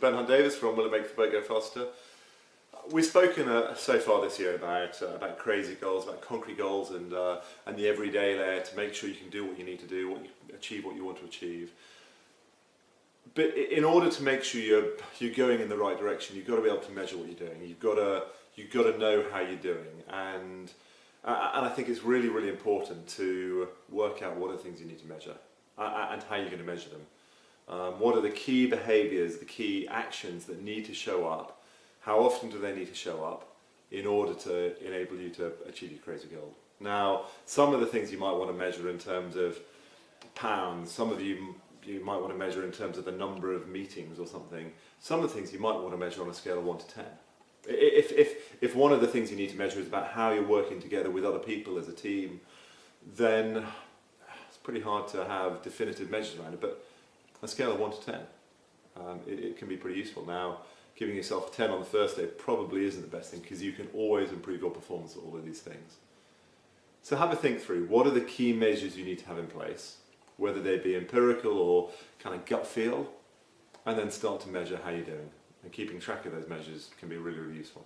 Ben Hunt Davis from Will It Make the Boat Go Faster. We've spoken so far this year about crazy goals, about concrete goals, and the everyday layer to make sure you can do what you need to do, achieve what you want to achieve. But in order to make sure you're going in the right direction, you've got to be able to measure what you're doing. You've got to know how you're doing, and I think it's really, really important to work out what are the things you need to measure and how you're going to measure them. What are the key behaviours, the key actions that need to show up? How often do they need to show up in order to enable you to achieve your crazy goal? Now, some of the things you might want to measure in terms of pounds, some of you might want to measure in terms of the number of meetings or something. Some of the things you might want to measure on a scale of 1 to 10. If one of the things you need to measure is about how you're working together with other people as a team, then it's pretty hard to have definitive measures around it, but a scale of 1 to 10, it can be pretty useful. Now, giving yourself a 10 on the first day probably isn't the best thing, because you can always improve your performance at all of these things. So have a think through, what are the key measures you need to have in place, whether they be empirical or kind of gut feel, and then start to measure how you're doing. And keeping track of those measures can be really, really useful.